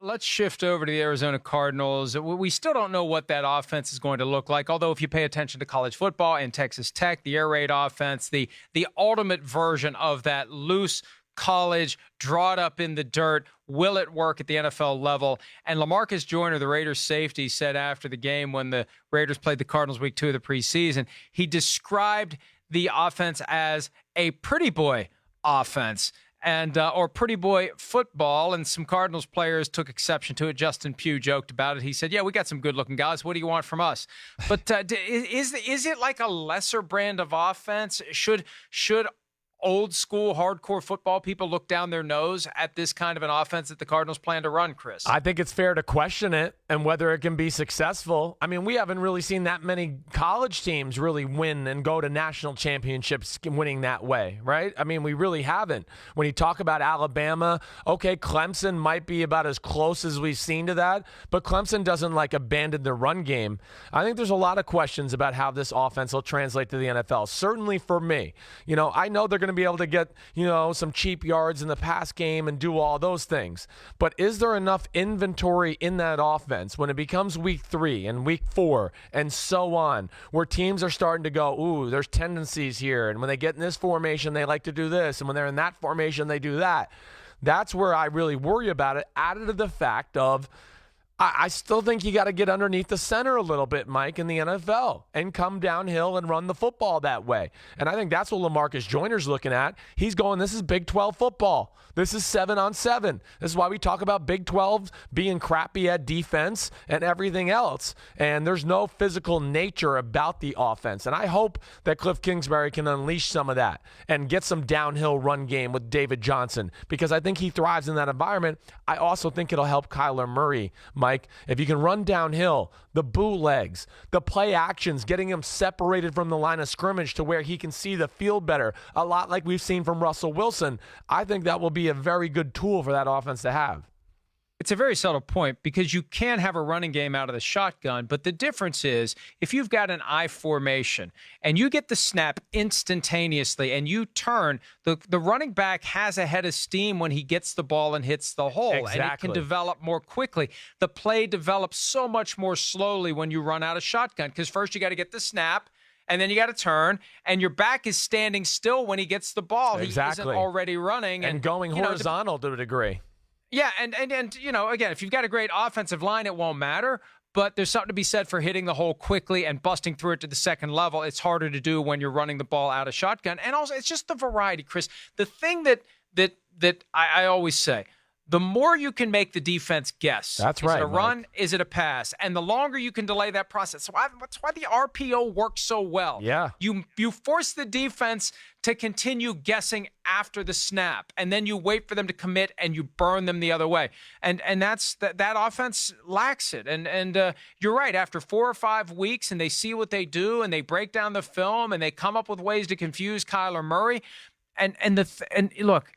let's shift over to the Arizona Cardinals. We still don't know what that offense is going to look like, although if you pay attention to college football and Texas Tech, the air raid offense, the ultimate version of that loose college, draw it up in the dirt, will it work at the NFL level? And LaMarcus Joyner, the Raiders safety, said after the game when the Raiders played the Cardinals week 2 of the preseason, he described the offense as a pretty boy offense. And or pretty boy football, and some Cardinals players took exception to it. Justin Pugh joked about it. He said, "Yeah, we got some good-looking guys. What do you want from us?" But is it like a lesser brand of offense? Should old school hardcore football people look down their nose at this kind of an offense that the Cardinals plan to run, Chris? I think it's fair to question it and whether it can be successful. I mean, we haven't really seen that many college teams really win and go to national championships winning that way, right? I mean, we really haven't. When you talk about Alabama, okay, Clemson might be about as close as we've seen to that, but Clemson doesn't abandon the run game. I think there's a lot of questions about how this offense will translate to the NFL. Certainly for me. I know they're going to be able to get, some cheap yards in the pass game and do all those things. But is there enough inventory in that offense when it becomes week 3 and week 4 and so on, where teams are starting to go, ooh, there's tendencies here. And when they get in this formation, they like to do this. And when they're in that formation, they do that. That's where I really worry about it, added to the fact of I still think you got to get underneath the center a little bit, Mike, in the NFL and come downhill and run the football that way. And I think that's what LaMarcus Joyner's looking at. He's going, this is Big 12 football. This is 7-on-7. This is why we talk about Big 12 being crappy at defense and everything else. And there's no physical nature about the offense. And I hope that Kliff Kingsbury can unleash some of that and get some downhill run game with David Johnson, because I think he thrives in that environment. I also think it'll help Kyler Murray, Mike, if you can run downhill, the bootlegs, the play actions, getting him separated from the line of scrimmage to where he can see the field better, a lot like we've seen from Russell Wilson. I think that will be a very good tool for that offense to have. It's a very subtle point because you can have a running game out of the shotgun, but the difference is if you've got an I formation and you get the snap instantaneously and you turn, the running back has a head of steam when he gets the ball and hits the hole. Exactly. And it can develop more quickly. The play develops so much more slowly when you run out of shotgun because first you got to get the snap, and then you got to turn, and your back is standing still when he gets the ball. Exactly. He isn't already running. And going horizontal to a degree. Yeah, and again, if you've got a great offensive line, it won't matter. But there's something to be said for hitting the hole quickly and busting through it to the second level. It's harder to do when you're running the ball out of shotgun. And also, it's just the variety, Chris. The thing that I always say, the more you can make the defense guess. That's right. Is it a run? Is it a pass? And the longer you can delay that process. So that's why the RPO works so well. Yeah. You force the defense to continue guessing after the snap, and then you wait for them to commit and you burn them the other way. And that offense lacks it. And you're right. After 4 or 5 weeks, and they see what they do, and they break down the film, and they come up with ways to confuse Kyler Murray. And look.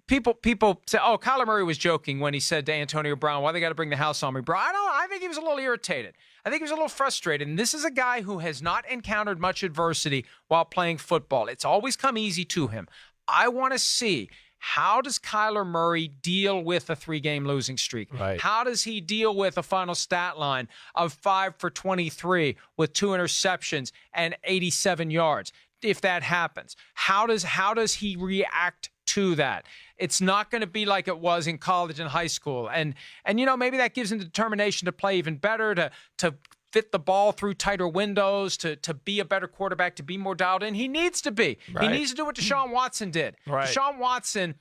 People say, oh, Kyler Murray was joking when he said to Antonio Brown, why they got to bring the house on me, bro? I think he was a little irritated. I think he was a little frustrated. And this is a guy who has not encountered much adversity while playing football. It's always come easy to him. I want to see, how does Kyler Murray deal with a 3-game losing streak? Right. How does he deal with a final stat line of 5 for 23 with 2 interceptions and 87 yards? If that happens, how does he react to that? It's not going to be like it was in college and high school. And maybe that gives him the determination to play even better, to fit the ball through tighter windows, to be a better quarterback, to be more dialed in. He needs to be. Right. He needs to do what Deshaun Watson did. Right. Deshaun Watson,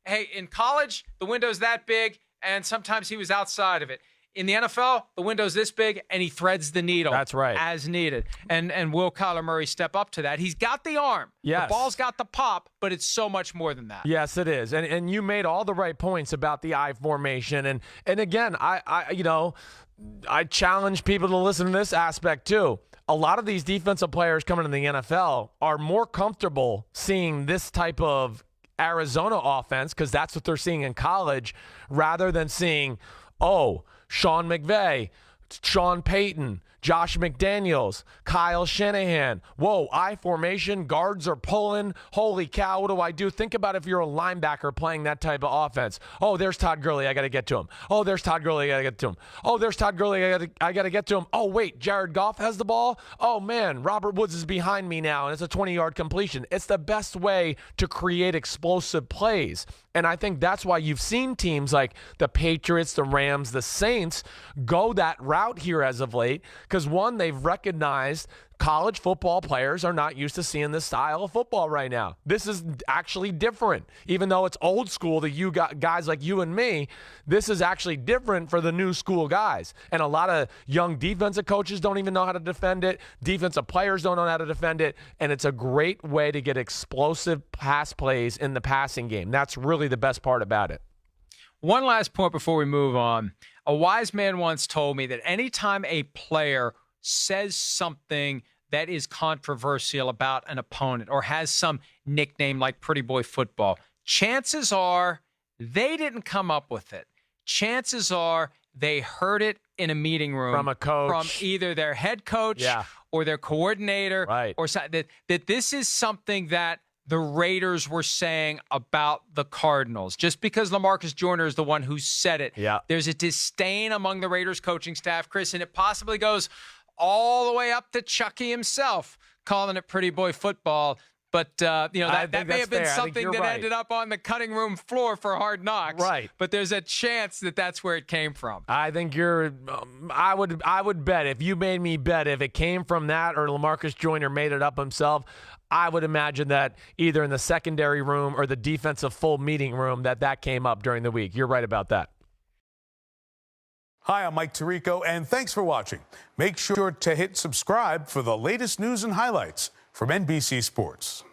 hey, in college, the window's that big, and sometimes he was outside of it. In the NFL, the window's this big, and he threads the needle. That's right. As needed. And will Kyler Murray step up to that? He's got the arm. Yes. The ball's got the pop, but it's so much more than that. Yes, it is. And you made all the right points about the I formation. And again, I challenge people to listen to this aspect too. A lot of these defensive players coming to the NFL are more comfortable seeing this type of Arizona offense, because that's what they're seeing in college, rather than seeing, Sean McVay, Sean Payton, Josh McDaniels, Kyle Shanahan. Whoa, I formation, guards are pulling. Holy cow, what do I do? Think about if you're a linebacker playing that type of offense. Oh, there's Todd Gurley, I got to get to him. Oh, there's Todd Gurley, I got to get to him. Oh, there's Todd Gurley, I got to get to him. Oh, wait, Jared Goff has the ball. Oh, man, Robert Woods is behind me now, and it's a 20-yard completion. It's the best way to create explosive plays. And I think that's why you've seen teams like the Patriots, the Rams, the Saints go that route here as of late because, one, they've recognized college football players are not used to seeing this style of football right now. This is actually different. Even though it's old school to you guys like you and me, this is actually different for the new school guys. And a lot of young defensive coaches don't even know how to defend it. Defensive players don't know how to defend it. And it's a great way to get explosive pass plays in the passing game. That's really the best part about it. One last point before we move on. A wise man once told me that anytime a player says something that is controversial about an opponent or has some nickname like Pretty Boy Football, chances are they didn't come up with it. Chances are they heard it in a meeting room from a coach, from either their head coach or their coordinator, right. or that this is something that the Raiders were saying about the Cardinals. Just because LaMarcus Joyner is the one who said it, there's a disdain among the Raiders coaching staff, Chris, and it possibly goes all the way up to Chucky himself, calling it Pretty Boy Football. But, that may have been something that ended up on the cutting room floor for Hard Knocks. Right. But there's a chance that that's where it came from. I think I would bet, if you made me bet, if it came from that or LaMarcus Joyner made it up himself, I would imagine that either in the secondary room or the defensive full meeting room that came up during the week. You're right about that. Hi, I'm Mike Tirico, and thanks for watching. Make sure to hit subscribe for the latest news and highlights from NBC Sports.